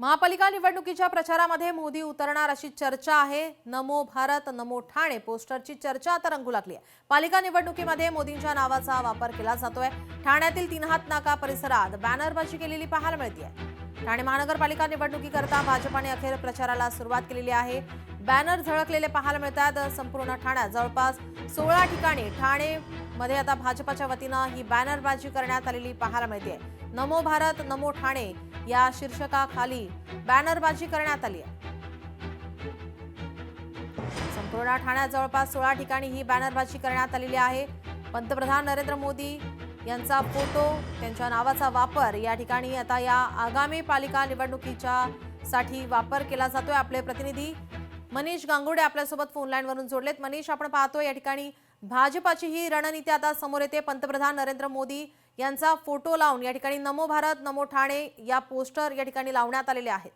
महापालिका निवडणुकीच्या प्रचारामध्ये मोदी उतरणार अशी चर्चा आहे। नमो भारत नमो ठाणे पोस्टरची चर्चा आता रंगू लागली आहे। पालिका निवडणुकीमध्ये मोदींच्या नावाचा वापर केला जातोय। ठाण्यातील तीनहात नाका परिसरात बॅनरबाजी केलेली पाहायला मिळते। ठाणे महानगरपालिका निवडणुकीकरता भाजपाने अखेर प्रचाराला सुरुवात केलेली आहे। बॅनर झळकलेले पाहायला मिळतात। संपूर्ण ठाण्यात जवळपास 16 ठिकाणी ठाणे मध्ये आता भाजपाच्या वतीने ही बॅनरबाजी करण्यात आलेली पाहायला मिळते। नमो भारत नमो ठाणे या शीर्षकाखाली बॅनरबाजी करण्यात आली आहे। संपूर्ण ठाण्यात जवळपास 16 ठिकाणी ही बॅनरबाजी करण्यात आलेली आहे। पंतप्रधान नरेंद्र मोदी यांचा फोटो, त्यांच्या नावाचा वापर या ठिकाणी आता या आगामी पालिका निवडणुकीच्या साठी वापर केला जातोय। आपले प्रतिनिधी मनीष गांगुडे आपल्यासोबत फोन लाईन वरून जोडलेत। मनीष, आपण पाहतोय या ठिकाणी भाजपाची ही रणनीती आता समोर येते। पंतप्रधान नरेंद्र मोदी यांचा फोटो लावून या ठिकाणी नमो भारत नमो ठाणे या पोस्टर या ठिकाणी लावण्यात आलेले आहेत।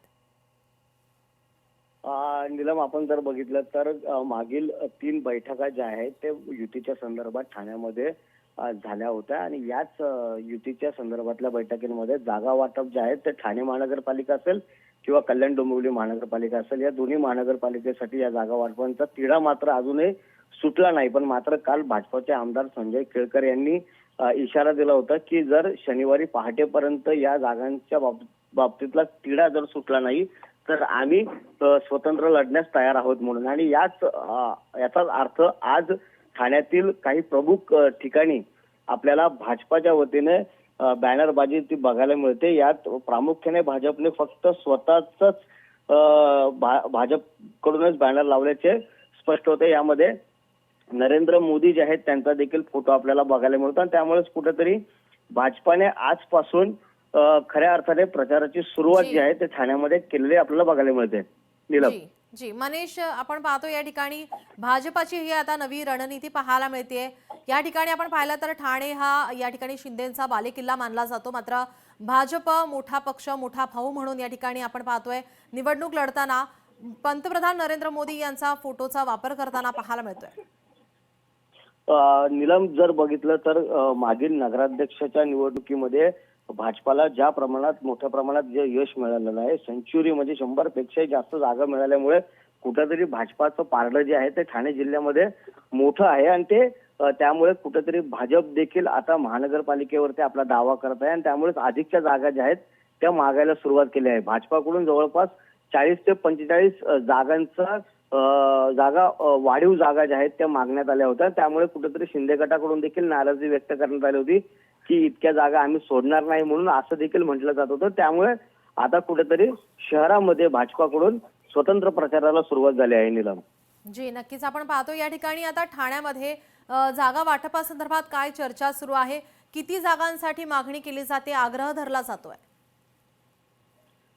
नीलम, आपण जर बघितलं तर मागील 3 बैठका ज्या आहेत ते युतीच्या संदर्भात ठाण्यामध्ये झाल्या होत्या आणि याच युतीच्या संदर्भातल्या बैठकींमध्ये जागा वाटप जे आहे ते ठाणे महानगरपालिका असेल किंवा कल्याण डोंबिवली महानगरपालिका असेल, या दोन्ही महानगरपालिकेसाठी या जागा वाटपांचा तिढा मात्र अजूनही सुटला नाही। पण मात्र काल भाजपचे आमदार संजय केळकर यांनी इशारा दिला होता की जर शनिवारी पहाटेपर्यंत या जागांच्या बाबतीतला तिढा जर सुटला नाही तर आम्ही स्वतंत्र लढण्यास तयार आहोत म्हणून। आणि याचाच अर्थ आज ठाण्यातील काही प्रमुख ठिकाणी आपल्याला भाजपाच्या वतीने बॅनरबाजी ती बघायला मिळते। यात प्रामुख्याने भाजपने फक्त स्वतःच भाजपकडूनच बॅनर लावल्याचे स्पष्ट होते। यामध्ये नरेंद्र मोदी जे आहेत त्यांचा देखील फोटो आपल्याला बघायला मिळतो आणि त्यामुळेच कुठेतरी भाजपाने आजपासून खऱ्या अर्थाने प्रचाराची सुरुवात जी आहे ते ठाण्यामध्ये केलेली आपल्याला बघायला मिळते। नीलम जी मनीष, आपण पाहतो या ठिकाणी भाजपाची ही आता नवी रणनीती पाहायला मिळते। या ठिकाणी आपण पाहिलं तर ठाणे हा या ठिकाणी शिंदेंचा बालेकिल्ला मानला जातो, मात्र भाजप मोठा पक्ष मोठा भाऊ म्हणून या ठिकाणी आपण पाहतोय निवडणूक लढताना पंतप्रधान नरेंद्र मोदी यांचा फोटोचा वापर करताना पाहायला मिळतोय। नीलम, जर बघितलं तर मागील नगराध्यक्षाच्या निवडणुकीमध्ये भाजपाला ज्या प्रमाणात मोठ्या प्रमाणात जे यश मिळालेलं आहे, सेंच्युरी म्हणजे 100 पेक्षाही जास्त जागा मिळाल्यामुळे कुठेतरी भाजपाचं पारडं जे आहे ते ठाणे जिल्ह्यामध्ये मोठं आहे आणि ते त्यामुळे कुठेतरी भाजप देखील आता महानगरपालिकेवरती आपला दावा करत आहे आणि त्यामुळेच अधिकच्या जागा ज्या आहेत त्या मागायला सुरुवात केली आहे। भाजपाकडून जवळपास 40 ते 45 जागा वाढीव जागा ज्या आहेत त्या मागण्यात आल्या होत्या। त्यामुळे कुठेतरी शिंदे गटाकडून देखील नाराजी व्यक्त करण्यात आली होती की इतक्या जागा आम्ही सोडणार नाही म्हणून असं देखील म्हटलं जात होतं। त्यामुळे आता कुठेतरी शहरामध्ये भाजपाकडून स्वतंत्र प्रचाराला सुरुवात झाली आहे। नीलम जी, नक्कीच आपण पाहतो या ठिकाणी आता ठाण्यामध्ये जागा वाटपासंदर्भात काय चर्चा सुरू आहे, किती जागांसाठी मागणी केली जाते, आग्रह धरला जातोय?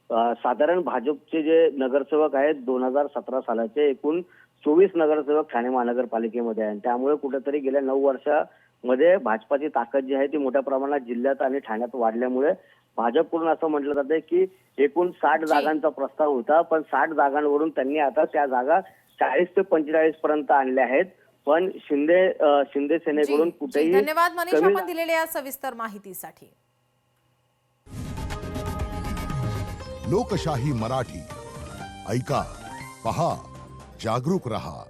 साधारण भाजपचे जे नगरसेवक आहेत 2017 सालाचे एकूण 24 नगरसेवक ठाणे महानगरपालिकेमध्ये आहेत। त्यामुळे कुठेतरी गेल्या 9 वर्षामध्ये भाजपाची ताकद जी आहे ती मोठ्या प्रमाणात जिल्ह्यात आणि ठाण्यात वाढल्यामुळे भाजपकडून असं म्हटलं जातं की एकूण 60 जागांचा प्रस्ताव होता, पण 60 जागांवरून त्यांनी आता त्या जागा 40 ते 45 पर्यंत आणल्या आहेत। पण शिंदे सेनेकडून कुठेही धन्यवाद मनीष, आपण दिलेल्या या सविस्तर माहितीसाठी। लोकशाही मराठी ऐका, पहा, जागरूक रहा।